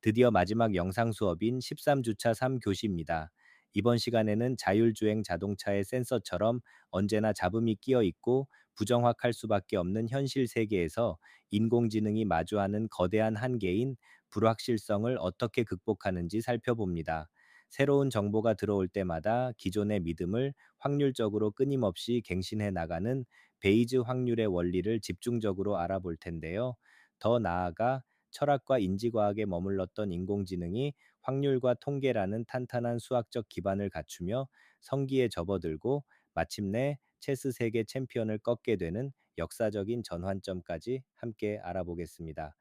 드디어 마지막 영상 수업인 13주차 3교시입니다. 이번 시간에는 자율주행 자동차의 센서처럼 언제나 잡음이 끼어 있고 부정확할 수밖에 없는 현실 세계에서 인공지능이 마주하는 거대한 한계인 불확실성을 어떻게 극복하는지 살펴봅니다. 새로운 정보가 들어올 때마다 기존의 믿음을 확률적으로 끊임없이 갱신해 나가는 베이즈 확률의 원리를 집중적으로 알아볼 텐데요. 더 나아가 철학과 인지과학에 머물렀던 인공지능이 확률과 통계라는 탄탄한 수학적 기반을 갖추며 성기에 접어들고 마침내 체스 세계 챔피언을 꺾게 되는 역사적인 전환점까지 함께 알아보겠습니다.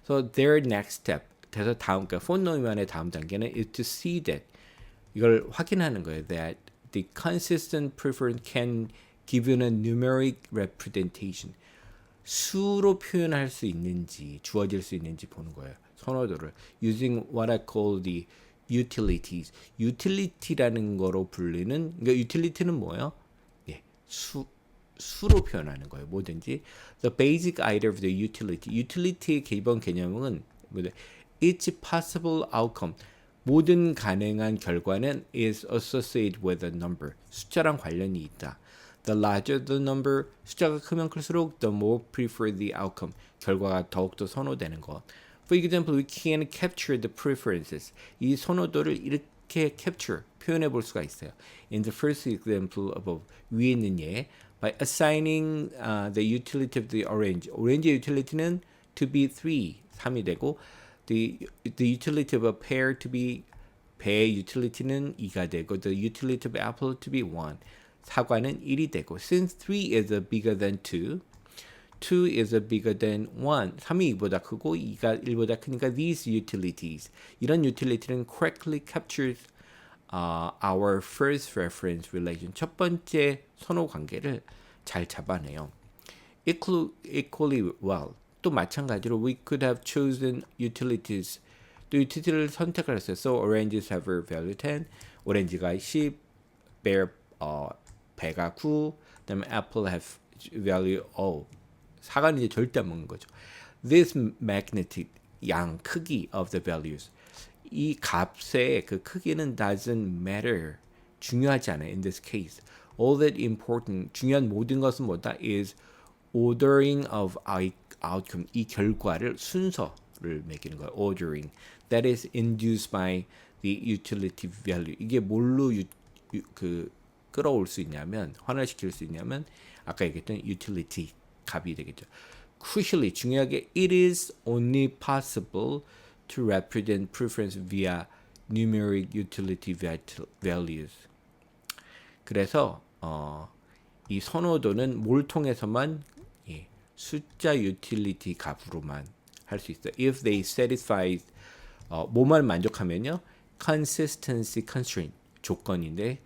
So their next step. 그래서 그러니까 폰 노이만의 다음 단계는 is to see that 이걸 확인하는 거예요. That the consistent preference can give you a numeric representation. 수로 표현할 수 있는지 주어질 수 있는지 보는 거예요. 선호도를 using what I call the utilities. utility라는 거로 불리는 그러니까 utility는 뭐예요? 예, 수로 표현하는 거예요. 뭐든지 the basic idea of the utility. utility의 기본 개념은 뭐냐? Each possible outcome. 모든 가능한 결과는 is associated with a number. 숫자랑 관련이 있다. The larger the number, 숫자가 크면 클수록 the more preferred the outcome, 결과가 더욱더 선호되는 것. For example, we can capture the preferences. 이 선호도를 이렇게 capture, 표현해 볼 수가 있어요. In the first example above, 위에 있는 예, by assigning the utility of the orange. 오렌지의 utility는 to be 3이 되고, the utility of a pear to be 배의 utility는 2가 되고 the utility of apple to be 1. 사과는 1이 되고 since 3 is bigger than 2, 2 is bigger than 1. 3이 2보다 크고 2가 1보다 크니까 these utilities. 이런 utility는 correctly captures our first reference relation. 첫 번째 선호 관계를 잘 잡아내요. Equally well. 또 마찬가지로 we could have chosen utilities. 또 utility를 선택을 했어요. So oranges have a value 10. 오렌지가 10, 배가 9, 그다음에 apple have value 5. 사과는 이제 절대 안 먹는 거죠. This magnetic 양 크기 of the values. 이 값의 그 크기는 doesn't matter. 중요하지 않아요. In this case, all that important 중요한 모든 것은 뭐다 is ordering of outcome. 이 결과를 순서를 매기는 거예요. ordering. That is induced by the utility value. 이게 뭘로 끌어올 수 있냐면 환원시킬 수 있냐면 아까 얘기했던 utility 값이 되겠죠. Crucially 중요하게 it is only possible to represent preference via numeric utility values. 그래서 이 선호도는 뭘 통해서만 숫자 utility 값으로만 할 수 있어요. If they satisfy 뭐만 만족하면요. consistency constraint 조건인데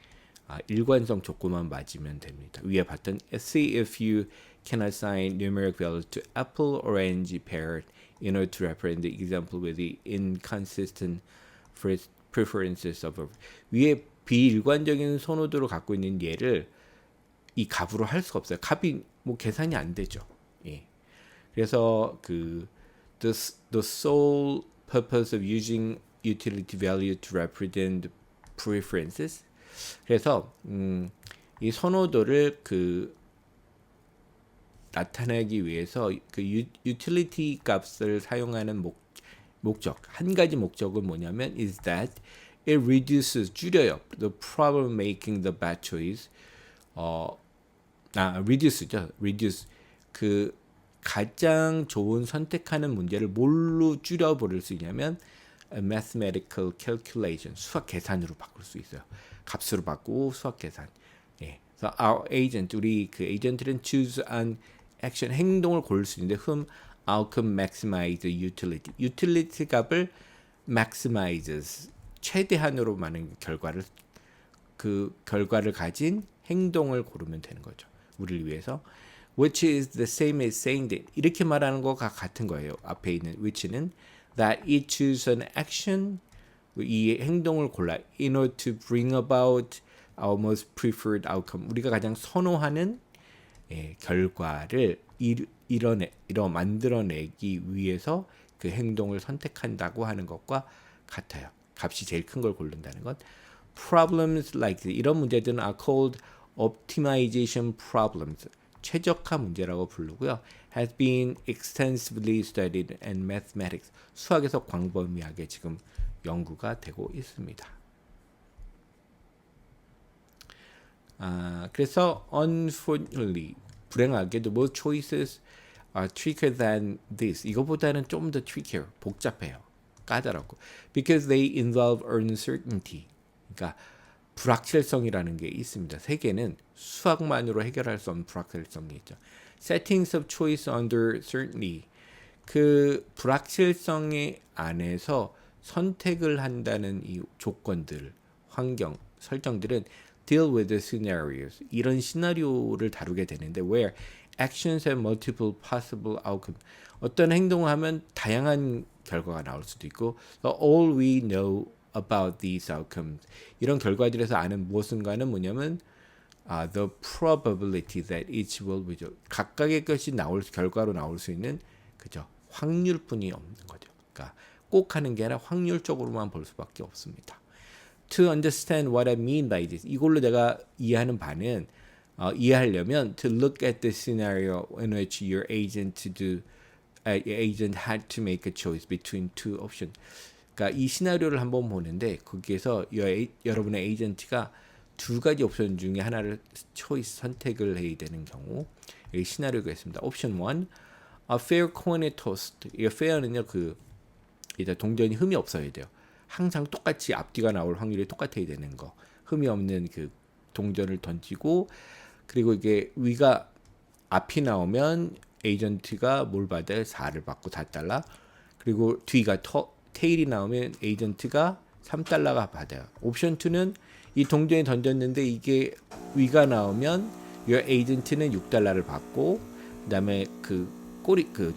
일관성 조건만 맞으면 됩니다. 위에 봤던 see if you can assign numeric values to apple, orange, pear in order to represent the example with the inconsistent preferences of 위에 비일관적인 선호도를 갖고 있는 얘를 이 값으로 할 수가 없어요. 값이 뭐 계산이 안 되죠. 예. 그래서 the sole purpose of using utility value to represent preferences. 그래서 이 선호도를 나타내기 위해서 utility 값을 사용하는 목적 한 가지 목적은 뭐냐면 is that it reduces 줄여요 the problem making the bad choice reduce죠 reduce 가장 좋은 선택하는 문제를 뭘로 줄여버릴 수 있냐면 a mathematical calculation 수학 계산으로 바꿀 수 있어요. 값으로 바꾸고 수학 계산. 예. 그래서 our agent 우리 에이전트는 choose an action 행동을 고를 수 있는데 whom outcome maximize the utility. utility 값을 maximizes 최대한으로 많은 결과를 가진 행동을 고르면 되는 거죠. 우리를 위해서. Which is the same as saying that 이렇게 말하는 거가 같은 거예요. 앞에 있는 which는 that it choose an action 이 행동을 골라 in order to bring about our most preferred outcome 우리가 가장 선호하는 결과를 만들어내기 위해서 그 행동을 선택한다고 하는 것과 같아요. 값이 제일 큰 걸 고른다는 것. Problems like this, 이런 문제들은 are called optimization problems. 최적화 문제라고 부르고요. Has been extensively studied in mathematics. 수학에서 광범위하게 지금 연구가 되고 있습니다. 그래서 unfortunately, 불행하게도 most choices are trickier than this. 이거보다는 좀 더 trickier, 복잡해요. 까다롭고. Because they involve uncertainty. 그러니까 불확실성이라는 게 있습니다. 세계는 수학만으로 해결할 수 없는 불확실성이 있죠. Settings of choice under certainty. 그 불확실성의 안에서 선택을 한다는 이 조건들, 환경, 설정들은 deal with the scenarios. 이런 시나리오를 다루게 되는데 where actions have multiple possible outcomes. 어떤 행동을 하면 다양한 결과가 나올 수도 있고 so all we know about these outcomes. 이런 결과들에서 아는 무엇인가는 뭐냐면 the probability that each will be 각각의 것이 결과로 나올 수 있는 그죠 확률뿐이 없는 거죠. 그러니까 꼭 하는 게 아니라 확률적으로만 볼 수밖에 없습니다. To understand what I mean by this, 이걸로 내가 이해하는 바는 이해하려면 to look at the scenario in which your agent had to make a choice between two options. 그러니까 이 시나리오를 한번 보는데 거기에서 여러분의 에이전트가 두 가지 옵션 중에 하나를 선택을 해야 되는 경우 이 시나리오가 있습니다. 옵션 1, a fair coin tossed. 이 fair는요 이제 동전이 흠이 없어야 돼요. 항상 똑같이 앞뒤가 나올 확률이 똑같아야 되는 거. 흠이 없는 그 동전을 던지고 그리고 이게 위가 앞이 나오면 에이전트가 뭘 받아요? 4를 받고 4달러. 그리고 뒤가 테일이 나오면 에이전트가 3달러가 받아요. 옵션 2는 이 동전이 던졌는데 이게 위가 나오면 your agent는 6달러를 받고 그다음에 그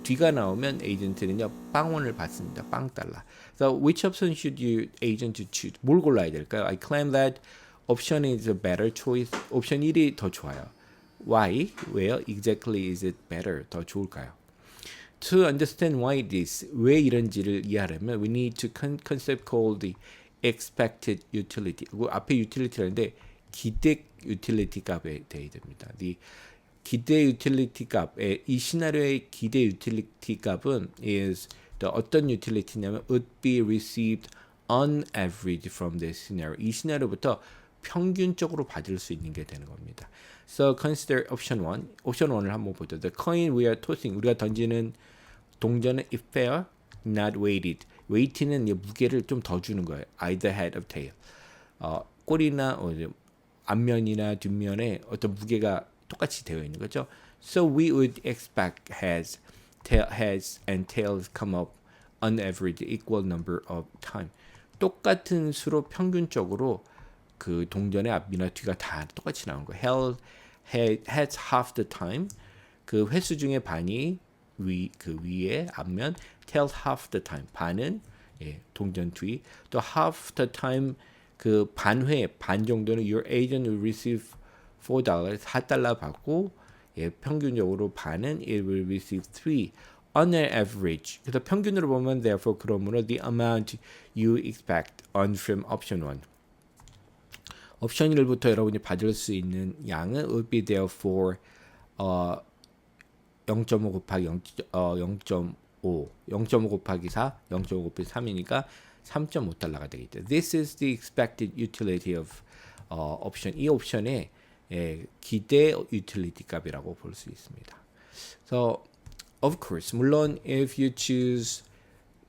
뒤가 나오면 에이전트는요 빵원을 받습니다. 빵달러. So which option should you agent choose? 뭘 골라야 될까요? I claim that option is a better choice. 옵션 1이 더 좋아요. Why? 왜요? Exactly is it better? 더 좋을까요? To understand why this, 왜 이런지를 이해하려면 we need to concept called the expected utility. 앞에 utility라는데 기대 utility 값에 대해야 됩니다. The 기대 utility 값의 이 시나리오의 기대 utility 값은 is 어떤 utility냐면 would be received on average from this scenario. 이 시나리오부터 평균적으로 받을 수 있는 게 되는 겁니다. So consider option 1. 옵션 1을 한번 보죠. The coin we are tossing. 우리가 던지는 동전은 if fair, not weighted. weight는 무게를 좀 더 주는 거예요. either head or tail. 꼬리나 앞면이나 뒷면에 어떤 무게가 똑같이 되어 있는 거죠. So we would expect heads and tails come up on average equal number of time. 똑같은 수로 평균적으로 그 동전의 앞이나 뒤가 다 똑같이 나온 거예요. Heads half the time. 그 횟수 중에 반이 그 위에 앞면, tails half the time. 반은 동전 뒤. 또 half the time 그 반 정도는 your agent will receive $4, 4달러 받고 평균적으로 반은 it will receive 3 on an average. 그래서 평균으로 보면 therefore 그러므로 the amount you expect on from option 1. 옵션 1부터 여러분이 받을 수 있는 양은 would be therefore 0.5 곱하기 0.5 0.5 곱하기 4 0.5 곱하기 3이니까 3.5달러가 되겠죠. This is the expected utility of option. 이 옵션의 기대 utility 값이라고 볼 수 있습니다. So, of course, 물론 if you choose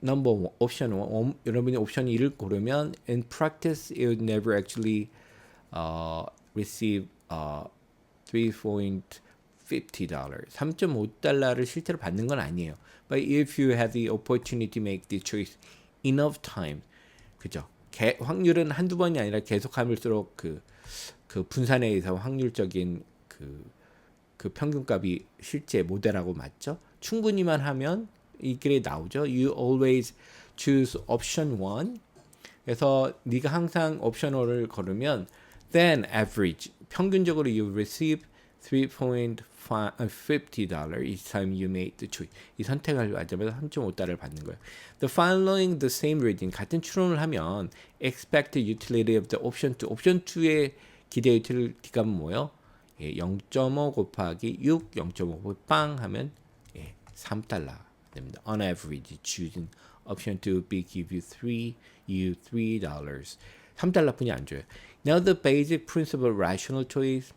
number one, option 1, 여러분이 옵션 1을 고르면 in practice it would never actually receive $3.50. 3.5달러를 실제로 받는 건 아니에요. But if you have the opportunity to make the choice enough time, 그죠? 확률은 한두 번이 아니라 계속 할수록 그 분산에 의해서 확률적인 그 평균값이 실제 모델하고 맞죠? 충분히만 하면 이 길에 나오죠. You always choose option 1. 그래서 네가 항상 옵션 1을 걸으면 then average 평균적으로 you receive $3.50 each time you make the choice. 이 선택을 하자마자 3.5달러를 받는 거예요. The following the same reading 같은 추론을 하면 expected utility of the option 2. 옵션 2의 기대 유틸리티 값은 뭐예요? 예, 0.5 곱하기 6, 0.5 곱하기 빵 하면 예, 3달러 됩니다. On average, choosing option 2 would be give you $3. 3달러뿐이 안 줘요. Now the basic principle of rational choice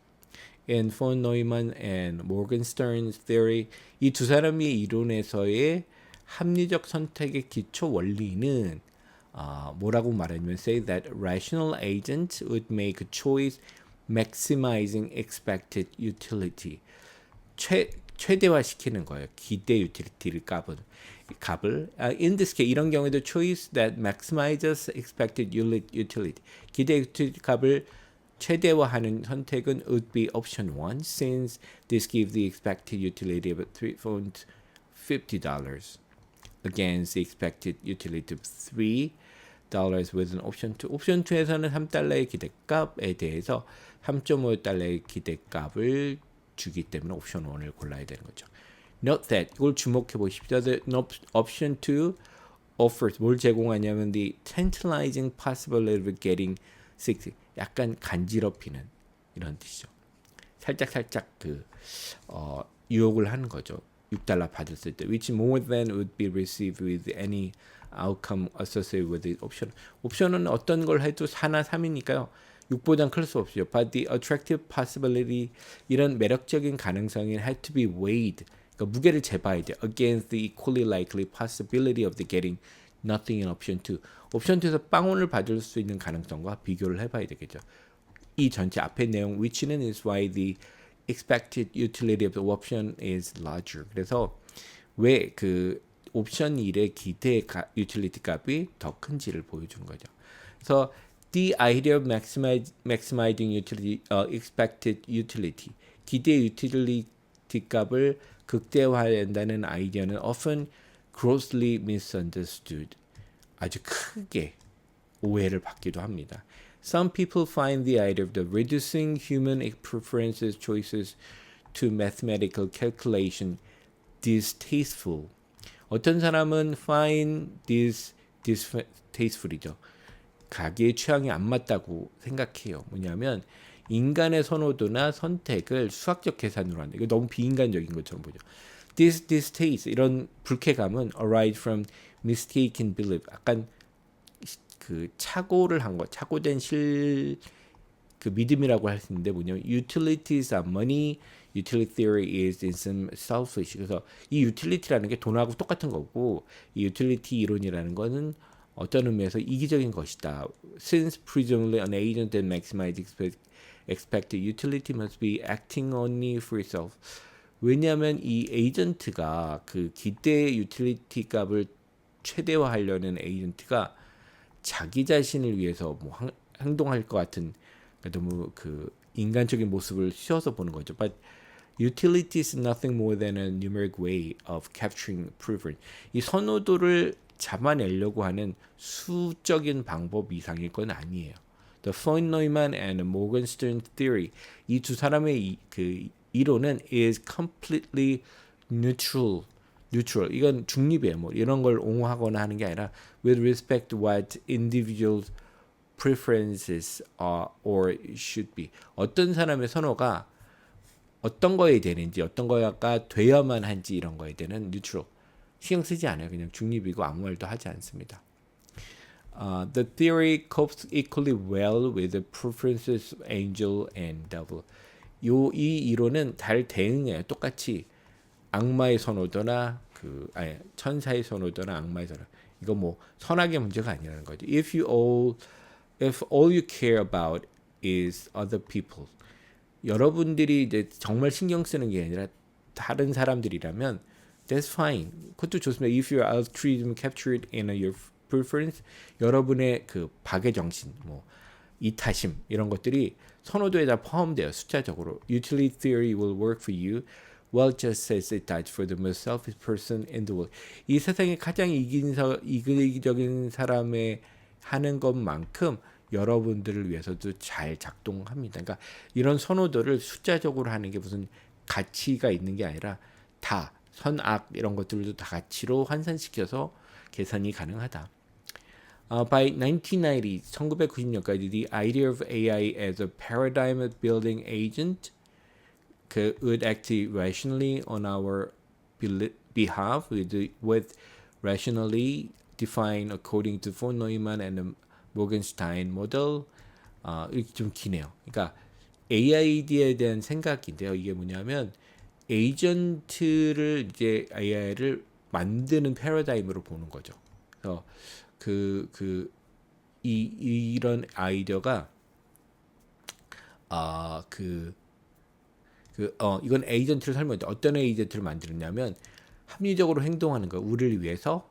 in von Neumann and Morgenstern's theory, 이 두 사람의 이론에서의 합리적 선택의 기초 원리는 뭐라고 말하냐면 say that rational agents would make a choice maximizing expected utility. 최대화시키는 거예요. 기대 유틸리티를 값을. In this case, 이런 경우에도 choice that maximizes expected utility. 기대 유틸리티 값을 최대화하는 선택은 would be option 1 since this gives the expected utility of $3.50 against the expected utility of $3 with an option 2. 옵션 2에서는 3달러의 기대값에 대해서 3.5달러의 기대값을 주기 때문에 옵션 1을 골라야 되는 거죠. Note that 이걸 주목해 보십시오. The option 2 offers 뭘 제공하냐면 the tantalizing possibility of getting 60. 약간 간지럽히는 이런 뜻이죠. 살짝 유혹을 하는 거죠. 6달러 받았을 때, which more than would be received with any outcome associated with the option. 옵션은 어떤 걸 해도 4나 3이니까요. 6보단 클 수 없죠. But the attractive possibility, 이런 매력적인 가능성이 had to be weighed. 그러니까 무게를 재봐야 돼. Against the equally likely possibility of the getting nothing in option 2. 옵션 2에서 빵원을 받을 수 있는 가능성과 비교를 해봐야 되겠죠. 이 전체 앞의 내용 which는 is why the expected utility of the option is larger. 그래서 왜 그 옵션 1의 기대 유틸리티 값이 더 큰지를 보여주는 거죠. 그래서 the idea of maximizing utility, expected utility, 기대 유틸리티 값을 극대화한다는 아이디어는 often grossly misunderstood. 아주 크게 오해를 받기도 합니다. Some people find the idea of the reducing human preferences choices to mathematical calculation distasteful. 어떤 사람은 find this distasteful이죠. 자기의 취향이 안 맞다고 생각해요. 뭐냐면 인간의 선호도나 선택을 수학적 계산으로 한다. 이거 너무 비인간적인 것처럼 보죠. This distaste, 이런 불쾌감은 arise from mistaken belief. 약간 그 착오를 한 거, 착오된 그 믿음이라고 할 수 있는데 뭐냐면 utilities are money, utility theory is in some selfish. 그래서 이 utility라는 게 돈하고 똑같은 거고 이 utility 이론이라는 거는 어떤 의미에서 이기적인 것이다. Since presumably an agent that maximizes expected utility must be acting only for itself. 왜냐하면 이 에이전트가 그 기대 유틸리티 값을 최대화하려는 에이전트가 자기 자신을 위해서 뭐 행동할 것 같은 너무 그 인간적인 모습을 씌워서 보는 거죠. But utility is nothing more than a numeric way of capturing preference. 이 선호도를 잡아내려고 하는 수적인 방법 이상일 건 아니에요. The von Neumann and Morgenstern theory, 이 두 사람의 그 이론은 is completely neutral. 이건 중립이에요. 뭐 이런 걸 옹호하거나 하는 게 아니라 with respect to what individual preferences are or should be. 어떤 사람의 선호가 어떤 거에 되는지, 어떤 거가 되어야만 한지 이런 거에 대한 neutral. 신경 쓰지 않아요. 그냥 중립이고 아무 말도 하지 않습니다. The theory copes equally well with the preferences of angel and devil. 이 이론은 잘 대응해요. 똑같이 악마의 선호도나 천사의 선호도나 악마의 선호. 이거 뭐 선악의 문제가 아니라는 거죠. If all you care about is other people. 여러분들이 이제 정말 신경 쓰는 게 아니라 다른 사람들이라면 that's fine. 그것도 좋습니다. If your altruism captured in your preference, 여러분의 그 박의 정신, 뭐 이타심 이런 것들이 선호도에 다 포함돼요. 숫자적으로. Utility theory will work for you well just as it does for the most selfish person in the world. 이 세상에 가장 이기적인 사람의 하는 것만큼 여러분들을 위해서도 잘 작동합니다. 그러니까 이런 선호도를 숫자적으로 하는 게 무슨 가치가 있는 게 아니라 다 선악 이런 것들도 다 가치로 환산시켜서 계산이 가능하다. By 1990, 1990년까지 the idea of AI as a paradigm building agent would act rationally on our behalf with rationally defined according to von Neumann and the Morgenstein model. 이렇게 좀 기네요. 그러니까 AI에 대한 생각인데요. 이게 뭐냐면 에이전트를 이제 AI를 만드는 패러다임으로 보는 거죠. 그래서 이런 아이디어가 이건 에이전트를 설명해. 어떤 에이전트를 만드느냐면 합리적으로 행동하는 거, 우리를 위해서.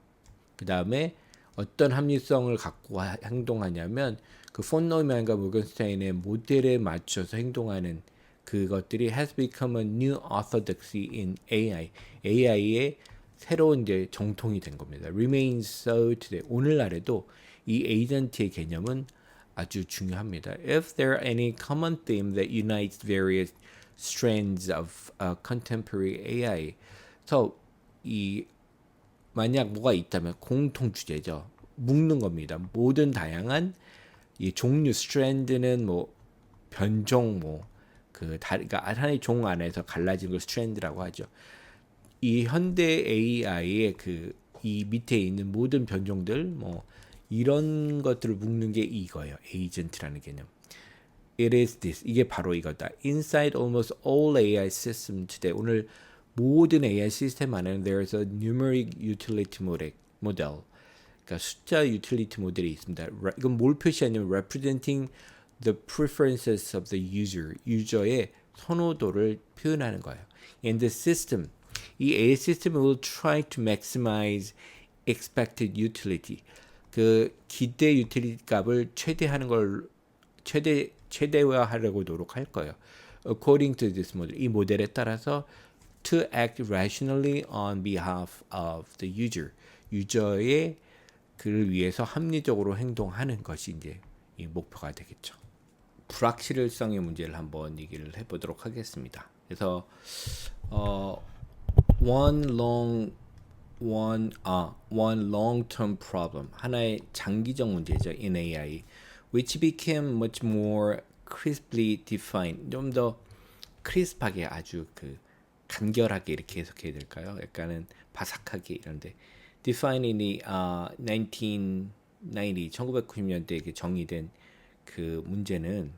그 다음에 어떤 합리성을 갖고 행동하냐면 그 폰 노이만과 모건스타인의 모델에 맞춰서 행동하는 그것들이 has become a new orthodoxy in AI. AI의 새로운 이제 정통이 된 겁니다. Remains so today. 오늘날에도 이 에이전트의 개념은 아주 중요합니다. If there are any common theme that unites various strands of contemporary AI, 그래서 이 만약 뭐가 있다면 공통 주제죠. 묶는 겁니다. 모든 다양한 이 종류 strand는 뭐 변종 그러니까 하나의 종 안에서 갈라진 걸 strand라고 하죠. 이 현대 AI의 이 밑에 있는 모든 변종들 이런 것들을 묶는 게 이거예요. 에이전트라는 개념. It is this. 이게 바로 이거다. Inside almost all AI systems today. 오늘 모든 AI 시스템 안에는 there's a numeric utility model. 그러니까 숫자 유틸리티 모델이 있습니다. 이건 뭘 표시하냐면 representing the preferences of the user. 유저의 선호도를 표현하는 거예요. And the system. 이 AI 시스템 will try to maximize expected utility. 그 기대 유틸리티 값을 최대화하려고 노력할 거예요. According to this model, 이 모델에 따라서 to act rationally on behalf of the user, 유저의 그를 위해서 합리적으로 행동하는 것이 이제 이 목표가 되겠죠. 불확실성의 문제를 한번 얘기를 해보도록 하겠습니다. 그래서 one long-term problem, 하나의 장기적 문제죠. in AI, which became much more crisply defined, 좀 더 크리스프하게 아주 간결하게 이렇게 해석해야 될까요? 약간은 바삭하게 이런데 defined in the 1990년대에 정의된 그 문제는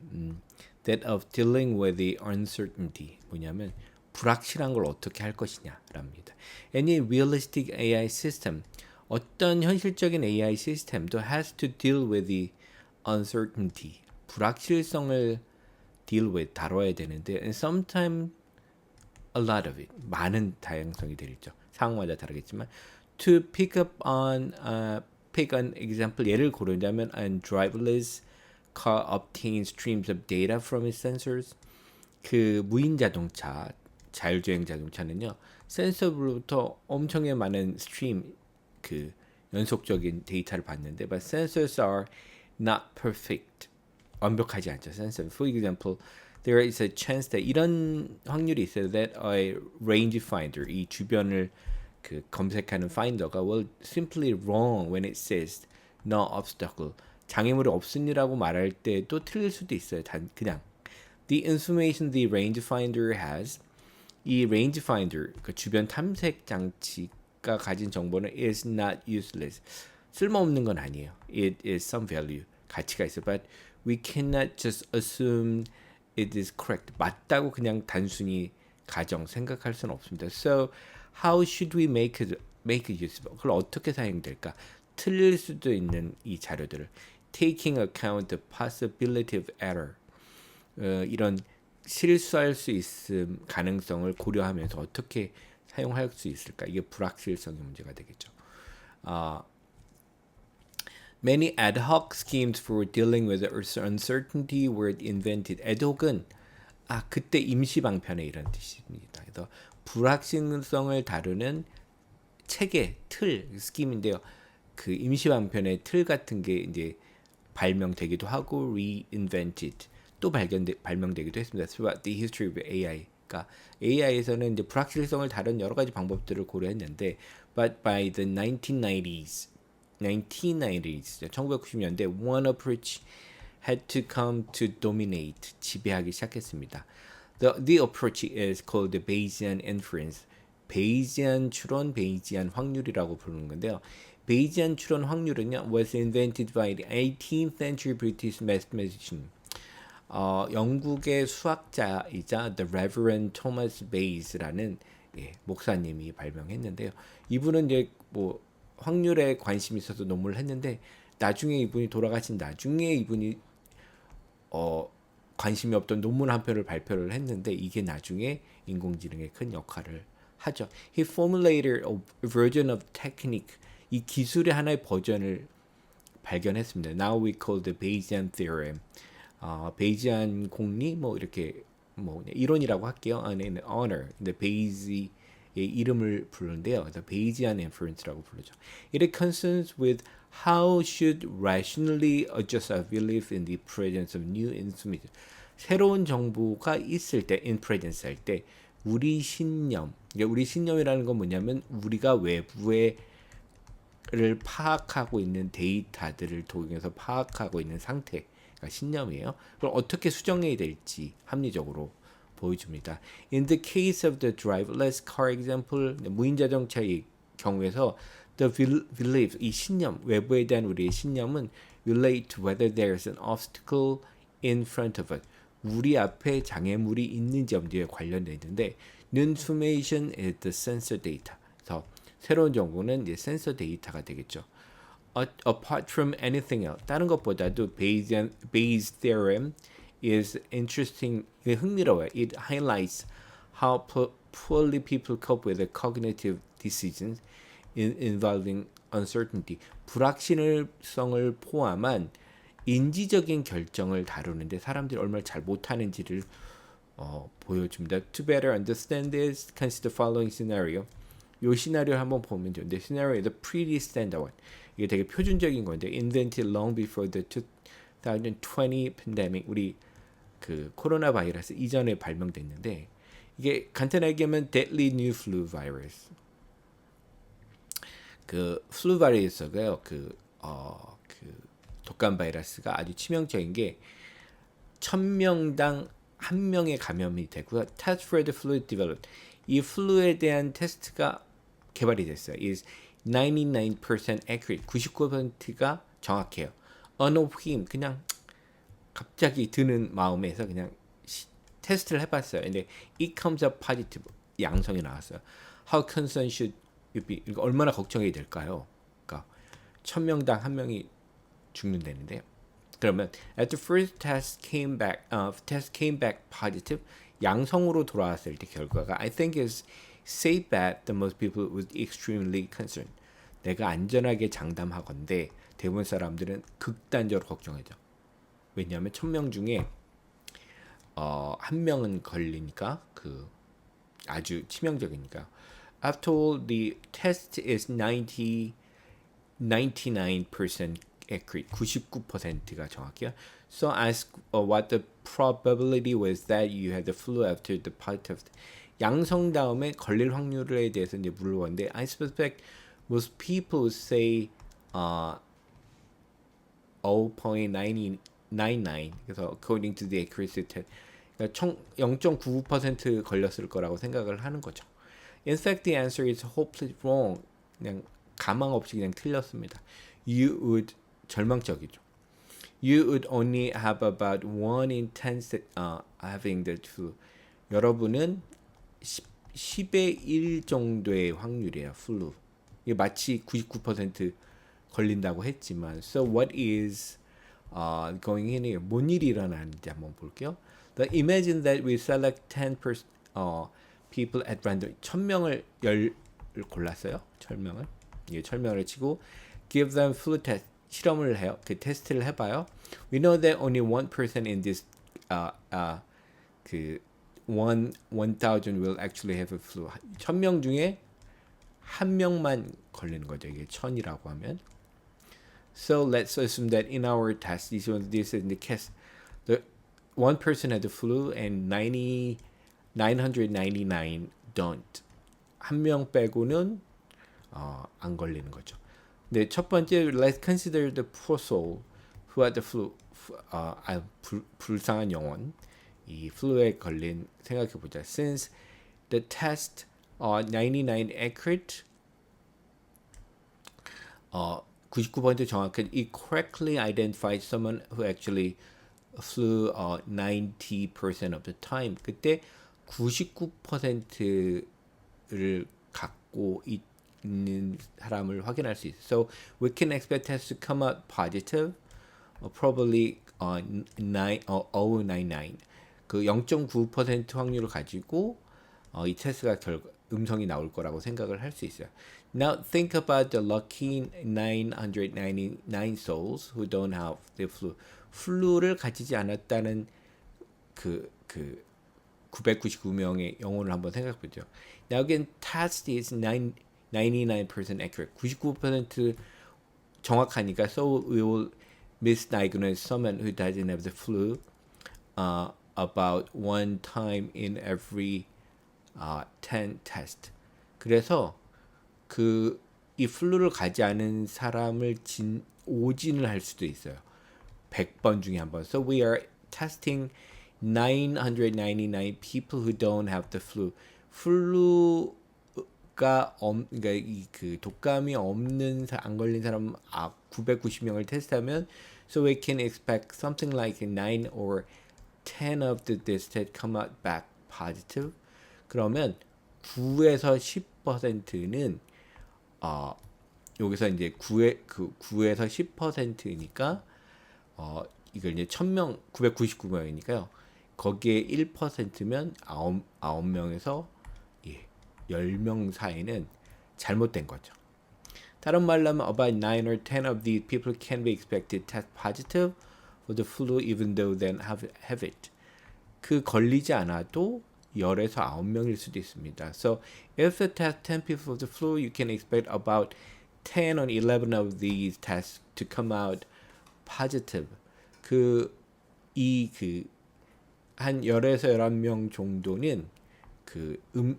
that of dealing with the uncertainty, 뭐냐면 불확실한 걸 어떻게 할 것이냐랍니다. Any realistic AI system, 어떤 현실적인 AI 시스템도 has to deal with the uncertainty, 불확실성을 deal with, 다뤄야 되는데 and sometimes a lot of it, 많은 다양성이 되겠죠. 상황마다 다르겠지만 to pick an example, 예를 고르자면 an driverless car obtains streams of data from its sensors. 그 무인 자동차, 자율주행 자동차는요, 센서로부터 엄청나게 많은 스트림, 연속적인 데이터를 받는데, but sensors are not perfect. 완벽하지 않죠. 센서. For example, there is a chance that 이런 확률이 있어요. that a rangefinder, 이 주변을 검색하는 finder가 will simply wrong when it says no obstacle. 장애물이 없으니라고 말할 때도 틀릴 수도 있어요. 그냥 the information the rangefinder has, 이 rangefinder, 그 주변 탐색 장치가 가진 정보는 is not useless. 쓸모없는 건 아니에요. It is some value. 가치가 있어. But we cannot just assume it is correct. 맞다고 그냥 단순히 생각할 수는 없습니다. So how should we make it useful? 그걸 어떻게 사용될까? 틀릴 수도 있는 이 자료들을 taking account the possibility of error, 이런 실수할 수 있음 가능성을 고려하면서 어떻게 사용할 수 있을까? 이게 불확실성의 문제가 되겠죠. Many ad hoc schemes for dealing with uncertainty were invented. ad hoc은 그때 임시 방편에 이런 뜻입니다. 그래서 불확실성을 다루는 체계, 틀, 스킴인데요. 그 임시 방편의 틀 같은 게 이제 발명되기도 하고 reinvented 또 발명되기도 했습니다. Throughout the history of AI. 그러니까 AI에서는 이제 불확실성을 다룬 여러 가지 방법들을 고려했는데, but by the 1990s, 1990년대, one approach had to come to dominate, 지배하기 시작했습니다. The approach is called the Bayesian inference. 베이지안 추론, 베이지안 확률이라고 부르는 건데요. 베이지안 추론 확률은요, was invented by the 18th century British mathematician. 영국의 수학자이자 The Reverend Thomas Bayes라는 목사님이 발명했는데요. 이분은 이제 뭐 확률에 관심이 있어서 논문을 했는데 나중에 이분이 돌아가신 나중에 이분이 관심이 없던 논문 한 편을 발표를 했는데 이게 나중에 인공지능에 큰 역할을 하죠. He formulated a version of technique. 이 기술의 하나의 버전을 발견했습니다. Now we call the Bayesian theorem. 베이지안 공리 뭐 이렇게 뭐 이론이라고 할게요. 안에는 honor, 근데 베이지의 이름을 부르는데요. 그래서 베이지안 inference라고 부르죠. It concerns with how should rationally adjust our belief in the presence of new information. 새로운 정보가 있을 때, in presence 할 때, 우리 신념, 우리 신념이라는 건 뭐냐면 우리가 외부에 를 파악하고 있는 데이터들을 통해서 파악하고 있는 상태가 신념이에요. 그걸 어떻게 수정해야 될지 합리적으로 보여줍니다. In the case of the driverless car example, 무인 자동차의 경우에서 the belief, 이 신념, 외부에 대한 우리의 신념은 relate to whether there is an obstacle in front of us. 우리 앞에 장애물이 있는지 없는지에 관련되어 있는데, new information is the sensor data. 그래서 새로운 정보는 이제 센서 데이터가 되겠죠. Apart from anything else, 다른 것보다도 Bayes theorem is interesting, 흥미로워요. It highlights how poorly people cope with the cognitive decisions involving uncertainty. 불확실성을 포함한 인지적인 결정을 다루는데 사람들이 얼마나 잘 못하는지를 보여줍니다. To better understand this, consider the following scenario. 요 시나리오를 한번 보면 되는데, 시나리오 is a pretty standard one. 이게 되게 표준적인 건데, invented long before the 2020 pandemic. 우리 그 코로나 바이러스 이전에 발명됐는데, 이게 간단하게 얘기하면 deadly new flu virus. 그 flu 바이러스가요, 그 독감 바이러스가 아주 치명적인 게 1000명당 1명의 감염이 되고요. Test for the flu developed. 이 플루에 대한 테스트가 개발이 됐어요. is 99% accurate. 99%가 정확해요. On a whim, 그냥 갑자기 드는 마음에서 그냥 테스트를 해봤어요. 근데 it comes up positive. 양성이 나왔어요. How concerned should you be? 이거 얼마나 걱정이 될까요? 그러니까 1000명당 1명이 죽는다는데요. 그러면 at the first test came back positive. 양성으로 돌아왔을 때 결과가 I think is safe bet that most people would extremely concerned. 내가 안전하게 장담하건대 대부분 사람들은 극단적으로 걱정하죠. 왜냐하면 1000명 중에 한 명은 걸리니까 그 아주 치명적이니까. After all, the test is 99% accurate. 99%가 정확해요. So ask what the probability was that you had the flu after the positive. 양성 다음에 걸릴 확률에 대해서 이제 물어봤는데, I suspect most people say 0.99. 그래서 according to the accuracy test, 그러니까 0.99% 걸렸을 거라고 생각을 하는 거죠. In fact, the answer is hopelessly wrong. 그냥 가망 없이 그냥 틀렸습니다. You would 절망적이죠. You would only have about 1 in 10 having the flu. 여러분은 10의 1 정도의 확률이에요. flu. 이게 마치 99% 걸린다고 했지만, so what is going in here? 뭔 일이 일어나는지 한번 볼게요. Imagine that we select 10 people at random. 1000명을 골랐어요. 1000명을. 예, 1000명을 치고 give them flu test. 실험을 해요. 그 테스트를 해봐요. We know that only one person in this 그 1000 will actually have a flu. 1000명 중에 한 명만 걸리는 거죠. 이게 1000이라고 하면. So let's assume that in our test, this is the case. The one person had the flu and 999 don't. 한 명 빼고는 안 걸리는 거죠. 근데 첫 번째, let's consider the poor soul who had the flu. 불쌍한 영혼. 이 플루에 걸린 생각해 보자. Since the test 99 accurate, 99% 정확한, it correctly identified someone who actually flew 90% of the time. 그때 99%를 갖고 있는 사람을 확인할 수 있어요. So we can expect test to come out positive, probably 099. 그 0.9% 확률을 가지고 이 테스트가 음성이 나올 거라고 생각을 할 수 있어요. Now think about the lucky 999 souls who don't have the flu. 플루를 가지지 않았다는 그 999명의 영혼을 한번 생각해 보죠. Now again, test is 99% accurate. 99% 정확하니까, so we will misdiagnose someone who doesn't have the flu about one time in every 10 test. 그래서 이 플루를 가지 않은 사람을 오진을 할 수도 있어요. 100번 중에 한 번. So we are testing 999 people who don't have the flu. 플루가 그러니까 그 독감이 없는 안 걸린 사람 990명을 테스트하면, so we can expect something like 9 or 10 of this test come out back positive. 그러면 9에서 10%는 여기서 이제 9에서 10%니까 이걸 이제 1000명 999명이니까요. 거기에 1%면 9명에서 10명 사이는 잘못된 거죠. 다른 말로 하면 about 9 or 10 of these people can be expected test positive for the flu even though they have it. 그 걸리지 않아도 10에서 9명일 수도 있습니다. So if you test 10 people for the flu, you can expect about 10 or 11 of these tests to come out positive. 한 10에서 11명 정도는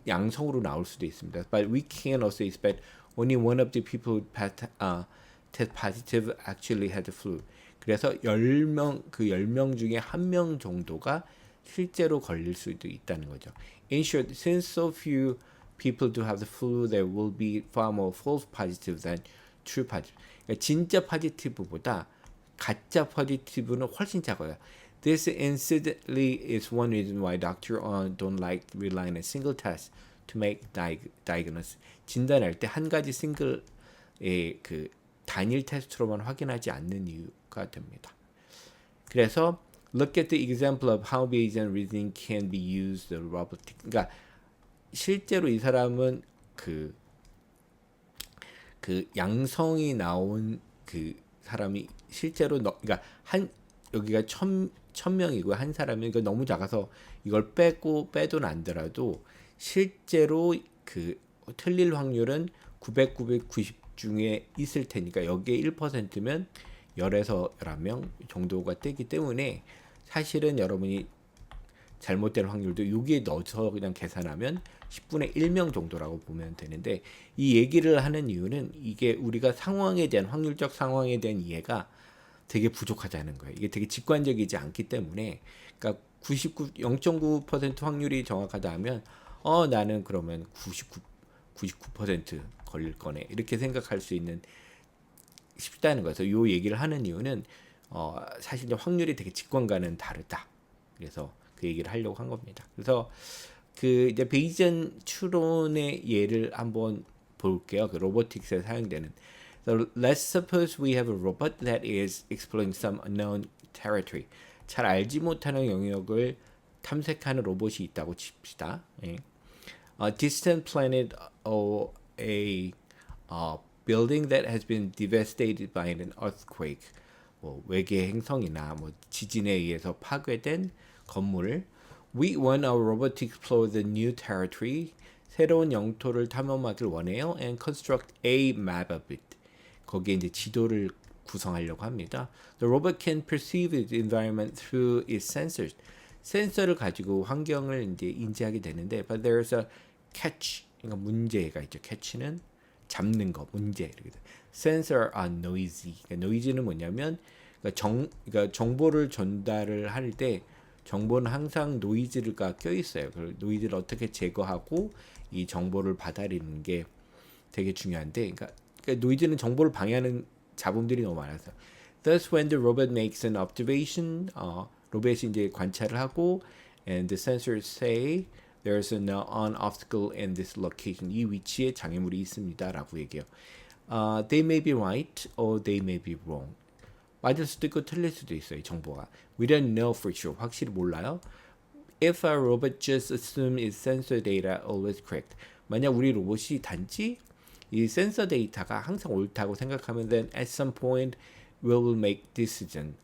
양성으로 나올 수도 있습니다. But we can also expect only one of the people who test positive actually had the flu. 그래서 10명 중에 1명 정도가 실제로 걸릴 수도 있다는 거죠. In short, since so few people do have the flu, there will be far more false positive than true positive. 그러니까 진짜 positive보다 가짜 positive는 훨씬 작아요. This incidentally is one reason why doctors don't like relying on a single test to make diagnosis. 진단할 때 한 가지 싱글의 단일 테스트로만 확인하지 않는 이유가 됩니다. 그래서 look at the example of how Bayesian reasoning can be used in robotics. 그러니까 실제로 이 사람은 양성이 나온 사람이 실제로 그러니까 여기가 1000명이고 한 사람이 이거 너무 작아서 이걸 빼도 안더라도 실제로 틀릴 확률은 990 중에 있을 테니까 여기에 1%면 10에서 11명 정도가 되기 때문에 사실은 여러분이 잘못될 확률도 여기에 넣어서 그냥 계산하면 10분의 1명 정도라고 보면 되는데, 이 얘기를 하는 이유는 이게 우리가 확률적 상황에 대한 이해가 되게 부족하다는 거예요. 이게 되게 직관적이지 않기 때문에, 그러니까 0.9% 확률이 정확하다 하면 나는 그러면 99% 걸릴 거네 이렇게 생각할 수 있는 쉽다는 거예요. 그래서 이 얘기를 하는 이유는 사실 확률이 되게 직관과는 다르다. 그래서 그 얘기를 하려고 한 겁니다. 그래서 이제 베이지안 추론의 예를 한번 볼게요. 로보틱스에 사용되는. So let's suppose we have a robot that is exploring some unknown territory. 잘 알지 못하는 영역을 탐색하는 로봇이 있다고 칩시다. 예. A distant planet or a building that has been devastated by an earthquake. 외계 행성이나 지진에 의해서 파괴된 건물. We want our robot to explore the new territory. 새로운 영토를 탐험하길 원해요. And construct a map of it. 거기에 이제 지도를 구성하려고 합니다. The robot can perceive its environment through its sensors. 센서를 가지고 환경을 이제 인지하게 되는데, but there's a catch. 그러니까 문제가 있죠. catch는 잡는 거, 문제. 이렇게 돼. Sensor are noisy. 그러니까 noisy는 뭐냐면, 그러니까 정보를 전달을 할 때 정보는 항상 노이즈가 껴 있어요. 그 노이즈를 어떻게 제거하고 이 정보를 받아들이는 게 되게 중요한데, 그러니까 노이즈는 정보를 방해하는 잡음들이 너무 많아서. Thus, when the robot makes an observation, 로봇이 이제 관찰을 하고, and the sensors say there's an obstacle in this location. 이 위치에 장애물이 있습니다라고 얘기해요. They may be right or they may be wrong. 맞을 수도 있고 틀릴 수도 있어요. 이 정보가. We don't know for sure. 확실히 몰라요. If a robot just assume its sensor data always correct. 만약 우리 로봇이 단지 이 센서 데이터가 항상 옳다고 생각하면 then at some point we will make decision.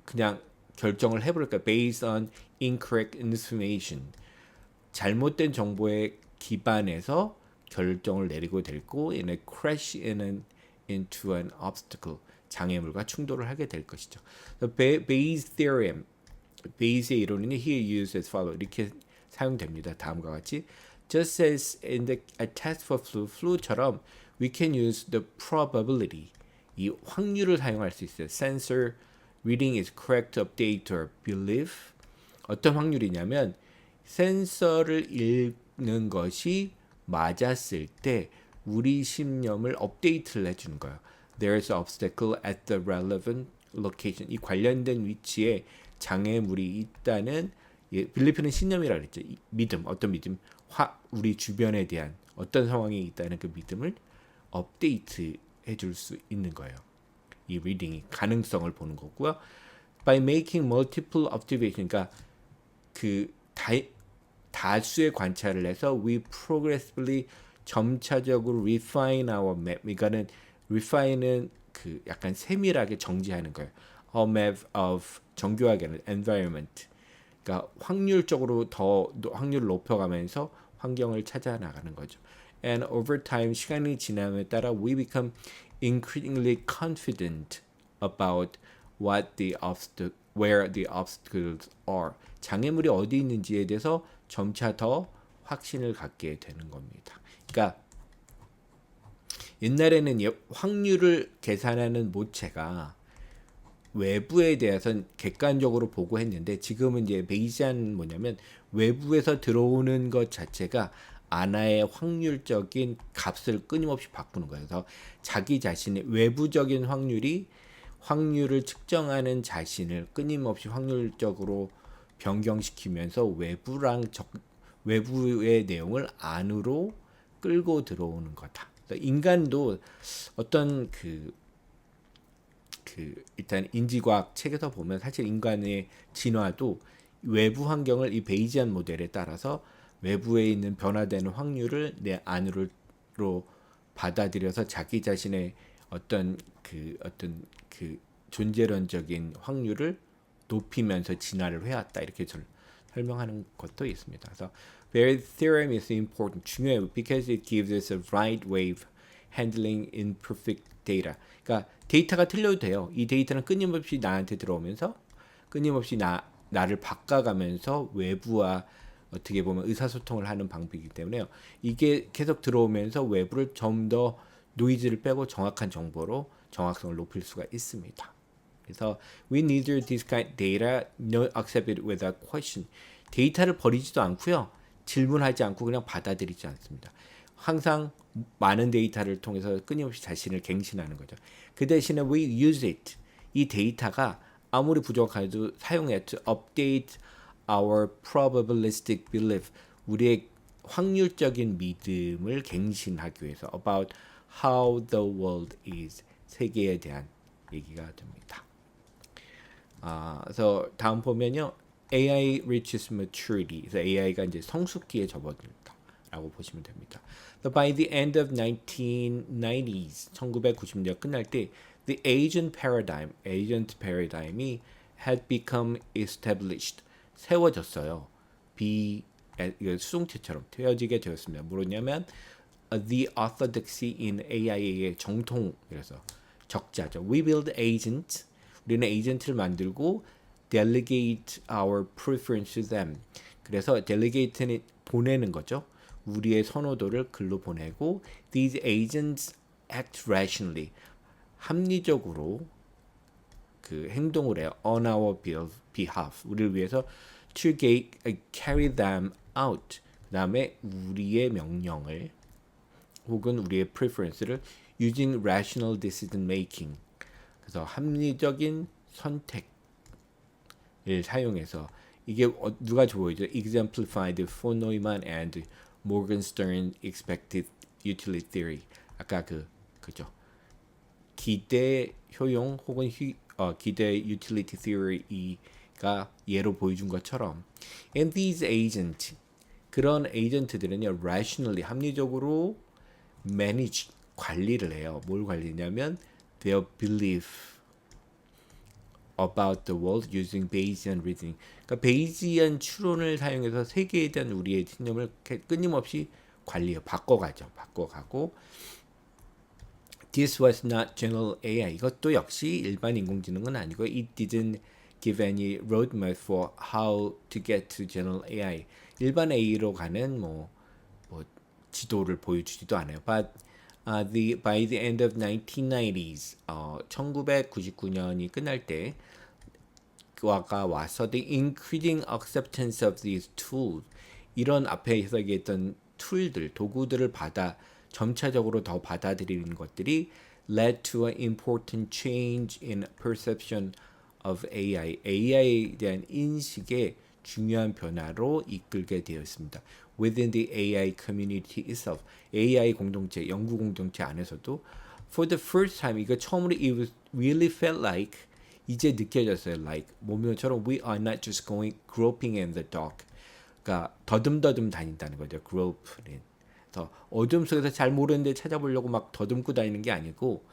그냥 결정을 해버릴까 based on incorrect information. 잘못된 정보에 기반해서 결정을 내리고 될 거 in a crash into an obstacle. 장애물과 충돌을 하게 될 것이죠. The Bayes theorem, 베이스의 이론은 here used as follow 이렇게 사용됩니다. 다음과 같이 just as in the a test for flu처럼 we can use the probability 이 확률을 사용할 수 있어요. Sensor reading is correct, update or belief 어떤 확률이냐면 센서를 읽는 것이 맞았을 때 우리 신념을 업데이트를 해주는 거예요. There's an obstacle at the relevant location. 이 관련된 위치에 장애물이 있다는 빌리프는 신념이라 그랬죠. 믿음, 어떤 믿음? 우리 주변에 대한 어떤 상황이 있다는 그 믿음을 업데이트 해줄 수 있는 거예요. 이 리딩이 가능성을 보는 거고요. By making multiple observations, 그러니까 그 다수의 관찰을 해서 we progressively 점차적으로 refine our map. 그러니까는 refine은 그 약간 세밀하게 정지하는 거예요. A map of 정교하게는 environment. 그러니까 확률적으로 더 확률을 높여가면서 환경을 찾아 나가는 거죠. And over time 시간이 지남에 따라 we become increasingly confident about where the obstacles are. 장애물이 어디 있는지에 대해서 점차 더 확신을 갖게 되는 겁니다. 그러니까 옛날에는 확률을 계산하는 모체가 외부에 대해서는 객관적으로 보고 했는데 지금은 이제 베이지안은 뭐냐면 외부에서 들어오는 것 자체가 하나의 확률적인 값을 끊임없이 바꾸는 거예요. 그래서 자기 자신의 외부적인 확률을 측정하는 자신을 끊임없이 확률적으로 변경시키면서 외부의 내용을 안으로 끌고 들어오는 거다. 인간도 어떤 일단 인지과학 책에서 보면 사실 인간의 진화도 외부 환경을 이 베이지안 모델에 따라서 외부에 있는 변화되는 확률을 내 안으로 받아들여서 자기 자신의 어떤 존재론적인 확률을 높이면서 진화를 해왔다 이렇게 설명하는 것도 있습니다. 그래서 Bayes' theorem is important, 중요해요. Because it gives us a right way of handling imperfect data. 그러니까 데이터가 틀려도 돼요. 이 데이터는 끊임없이 나한테 들어오면서 끊임없이 나를 바꿔가면서 외부와 어떻게 보면 의사소통을 하는 방법이기 때문에요. 이게 계속 들어오면서 외부를 좀 더 노이즈를 빼고 정확한 정보로 정확성을 높일 수가 있습니다. 그래서 we neither discard data nor accept it without question. 데이터를 버리지도 않고요. 질문하지 않고 그냥 받아들이지 않습니다. 항상 많은 데이터를 통해서 끊임없이 자신을 갱신하는 거죠. 그 대신에 we use it. 이 데이터가 아무리 부족해도 사용해 to update our probabilistic belief. 우리의 확률적인 믿음을 갱신하기 위해서 about how the world is. 세계에 대한 얘기가 됩니다. 그래서 다음 보면요. AI reaches maturity. 그래서 AI가 이제 성숙기에 접어들다라고 보시면 됩니다. So by the end of 1990s, 1990년 끝날 때 the agent paradigm이 had become established. 세워졌어요. 수동태처럼 되어지게 되었습니다. 뭐냐면 the orthodoxy in AI의 정통 그래서 적자죠. We build agents. 우리는 에이전트를 만들고 delegate our preference to them. 그래서 delegate는 보내는 거죠. 우리의 선호도를 글로 보내고 these agents act rationally. 합리적으로 그 행동을 해요. On our behalf. 우리를 위해서 to carry them out. 그 다음에 우리의 명령을 혹은 우리의 preference를 using rational decision making. 그래서 합리적인 선택을 사용해서 이게 누가 좋아하죠? Exemplified von Neumann and Morgenstern expected utility theory. 아까 그죠? 기대 효용 혹은 기대 utility theory가 예로 보여준 것처럼 and these agents 그런 에이전트들은요 rationally 합리적으로 manage 관리를 해요. 뭘 관리냐면 their belief about the world using Bayesian reasoning. 그러니까 베이지안 추론을 사용해서 세계에 대한 우리의 신념을 끊임없이 관리해 바꿔가죠. 바꿔가고 This was not general AI. 이것도 역시 일반 인공지능은 아니고 it didn't give any roadmap for how to get to general AI. 일반 AI로 가는 뭐 지도를 보여주지도 않아요. But by the end of 1990s, 1999년이 끝날 때 와가 와서 the increasing acceptance of these tools 이런 앞에서 얘기했던 툴들, 도구들을 점차적으로 더 받아들이는 것들이 led to an important change in perception of AI. AI에 대한 인식의 중요한 변화로 이끌게 되었습니다. Within the AI community itself, AI 공동체, 연구 공동체 안에서도 for the first time 이거 처음으로 it was really felt like 이제 느껴졌어요. like 뭐뭐처럼 we are not just groping in the dark. 그러니까 더듬더듬 다닌다는 거죠. grope는. 그래서 어둠 속에서 잘 모르는데 찾아보려고 막 더듬고 다니는 게 아니고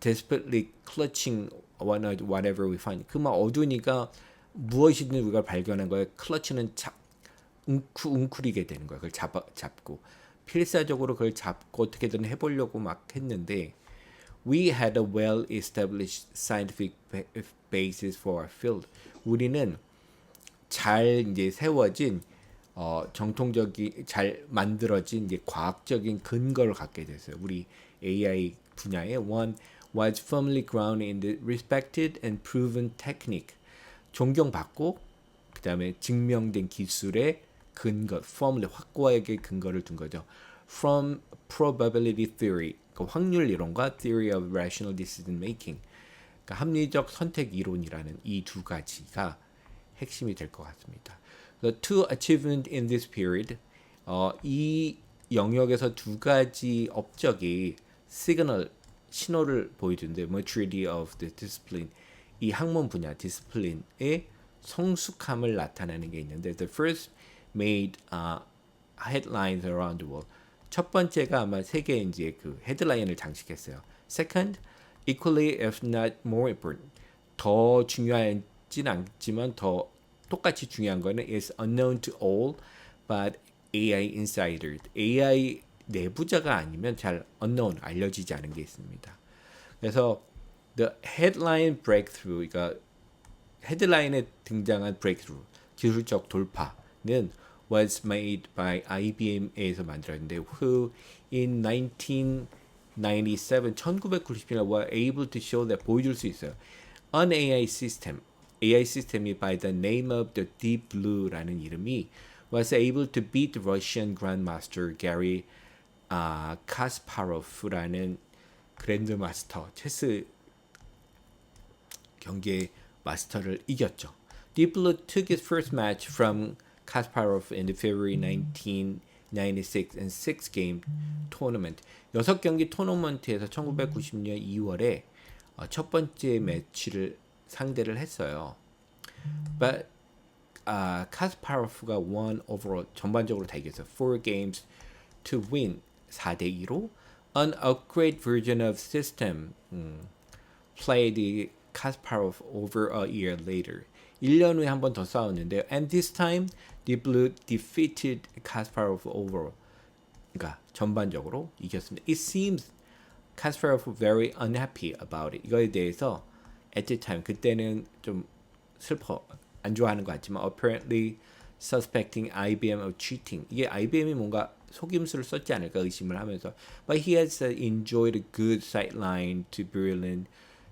desperately clutching whatever we find. 그 막 어두우니까 무엇이든 우리가 발견한 거에 클러치는 웅크리게 되는 거예요. 그걸 잡고 필사적으로 그걸 잡고 어떻게든 해보려고 막 했는데 we had a well-established scientific basis for our field. 우리는 잘 이제 세워진 정통적인 잘 만들어진 이제 과학적인 근거를 갖게 됐어요. 우리 AI 분야에 one was firmly grounded in the respected and proven technique. 존경받고 그다음에 증명된 기술의 근거, firmly 확고하게 근거를 둔 거죠. From probability theory, 그 확률 이론과 theory of rational decision making, 그러니까 합리적 선택 이론이라는 이 두 가지가 핵심이 될 것 같습니다. The two achievements in this period, 이 영역에서 두 가지 업적이 시그널 신호를 보여주는데 maturity of the discipline, 이 학문 분야 디스플린의 성숙함을 나타내는 게 있는데 the first made headlines around the world. 첫 번째가 아마 세계에 이제 그 헤드라인을 장식했어요. Second, equally if not more important, 더 중요하진 않지만 더 똑같이 중요한 거는 is unknown to all but AI insiders. AI 내부자가 아니면 잘 unknown, 알려지지 않은 게 있습니다. 그래서 the headline breakthrough, 그러니까 헤드라인에 등장한 breakthrough, 기술적 돌파는 was made by IBM에서 만들었는데 who in 1997, 1997년 were able to show that 보여줄 수 있어요. An AI system, AI 시스템이 by the name of the Deep Blue라는 이름이 was able to beat Russian Grandmaster Garry Kasparov라는 그랜드마스터 체스 경기의 마스터를 이겼죠. Deep Blue took its first match from Kasparov in the February 1996 and 6-game tournament. 6경기 토너먼트에서 1990년 2월에 첫 번째 매치를 상대를 했어요. But Kasparov가 won overall, 전반적으로 다 이겼어요. 4 games to win, 4대2로 an upgrade version of system played Kasparov over a year later. 1년 후에 한 번 더 싸웠는데요. And this time, Deep Blue defeated Kasparov overall. 그러니까 전반적으로 이겼습니다. It seems Kasparov very unhappy about it. 이거에 대해서 at the time 그때는 좀 슬퍼 안 좋아하는 것 같지만 apparently suspecting IBM of cheating. 이게 IBM이 뭔가 속임수를 썼지 않을까 의심을 하면서 but he has enjoyed a good sideline to brilliant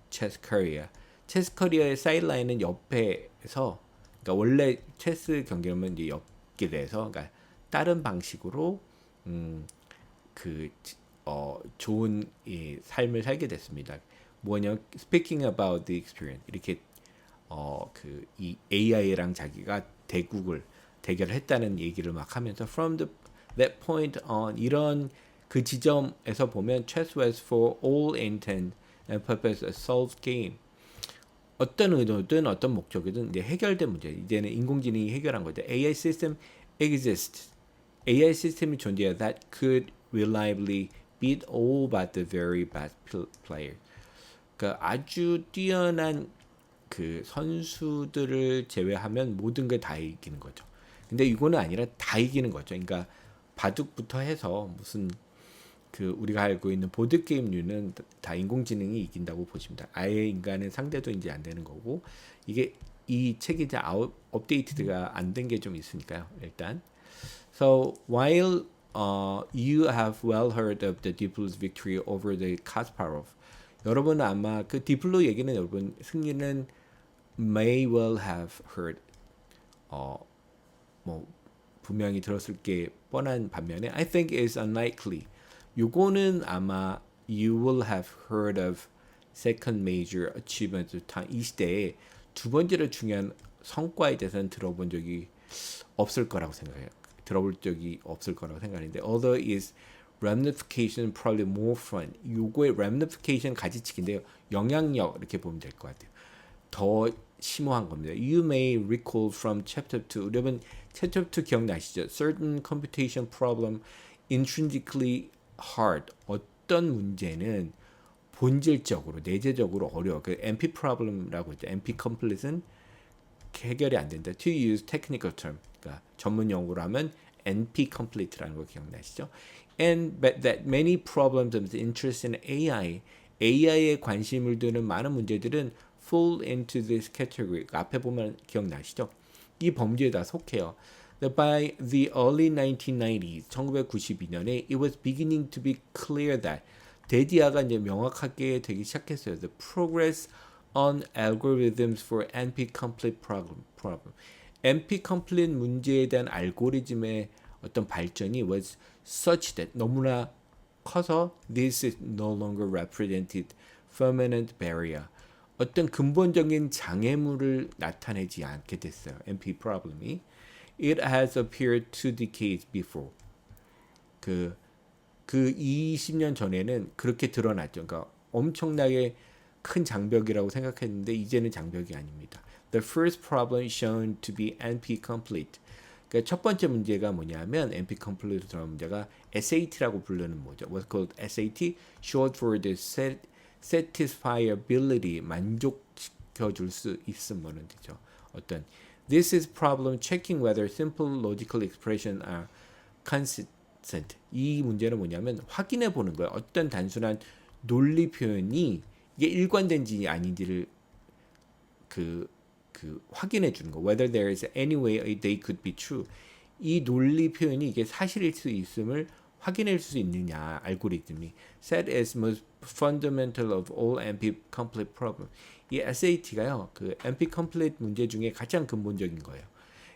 chess career. 체스 커리어의 사이드라인은 옆에서 그러니까 원래 체스 경기라면 이제 엮게 돼서 그러니까 다른 방식으로 그 좋은 이 삶을 살게 됐습니다. 뭐냐 speaking about the experience 이렇게 그 이 AI랑 자기가 대결했다는 얘기를 막 하면서 from that point on 이런 그 지점에서 보면 chess was for all intent and purpose a solved game. 어떤 의도든 어떤 목적이든 이제 해결된 문제. 이제는 인공지능이 해결한 거죠. AI system exists. AI 시스템이 존재해 that could reliably beat all but the very best player. 그러니까 아주 뛰어난 그 선수들을 제외하면 모든 걸 다 이기는 거죠. 근데 이거는 아니라 다 이기는 거죠. 그러니까 바둑부터 해서 무슨 그 우리가 알고 있는 보드 게임류는 다 인공지능이 이긴다고 보십니다. 아예 인간은 상대도 이제 안 되는 거고 이게 이 책이 이제 업데이트가 안 된 게 좀 있으니까요. 일단 so while you have well heard of the Deep Blue's victory over the Kasparov, 여러분은 아마 그 디플로 얘기는 여러분 승리는 may well have heard 뭐 분명히 들었을 게 뻔한 반면에 I think is unlikely. 요거는 아마 you will have heard of second major achievement of time. 이 시대에 두 번째로 중요한 성과에 대해서는 들어본 적이 없을 거라고 생각해요. 들어볼 적이 없을 거라고 생각하는데 although is ramification probably more fun. 요거의 ramification 가지치기인데요. 영향력 이렇게 보면 될 것 같아요. 더 심오한 겁니다. You may recall from chapter 2. 여러분 chapter 2 기억나시죠? Certain computation problem intrinsically hard. 어떤 문제는 본질적으로 내재적으로 어려워. 그 NP problem라고 있죠. NP complete은 해결이 안 된다. To use technical term. 그러니까 전문 용어로 하면 NP complete라는 거 기억나시죠? And but that many problems of interest in AI에 관심을 두는 많은 문제들은 fall into this category. 앞에 보면 기억나시죠? 이 범죄에 다 속해요. By the early 1990s, 1992년에 it was beginning to be clear that 데디아가 이제 명확하게 되기 시작했어요. The progress on algorithms for NP-complete problem. NP-complete 문제에 대한 알고리즘의 어떤 발전이 was such that 너무나 커서 this is no longer represented permanent barrier. 어떤 근본적인 장애물을 나타내지 않게 됐어요. NP problem이. It has appeared 2 decades before. 그 20년 전에는 그렇게 드러났죠. 그러니까 엄청나게 큰 장벽이라고 생각했는데 이제는 장벽이 아닙니다. The first problem shown to be NP-complete. 그러니까 첫 번째 문제가 뭐냐면 NP-complete 들어간 문제가 SAT라고 부르는 뭐죠? What's called SAT, short for the satisfiability, 만족시켜줄 수 있음은 되죠. 어떤 This is problem checking whether simple logical expression are consistent. 이 문제는 뭐냐면 확인해 보는 거예요. 어떤 단순한 논리 표현이 이게 일관된지 아닌지를 그 확인해 주는 거. Whether there is any way they could be true. 이 논리 표현이 이게 사실일 수 있음을 확인할 수 있느냐 알고리즘이 set as most fundamental of all NP-complete problem. 이 SAT가요 그 NP-complete 문제 중에 가장 근본적인 거예요.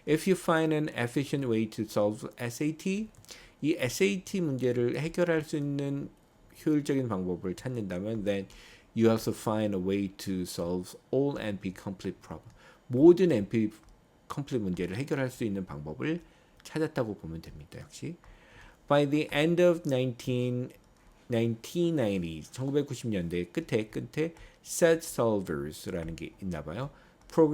If you find an efficient way to solve SAT, 이 SAT 문제를 해결할 수 있는 효율적인 방법을 찾는다면 then you also find a way to solve all NP-complete problem. 모든 NP-complete 문제를 해결할 수 있는 방법을 찾았다고 보면 됩니다. 역시 By the end of 1990s, 1990년대 끝에 set solvers라는 게 있나 봐요.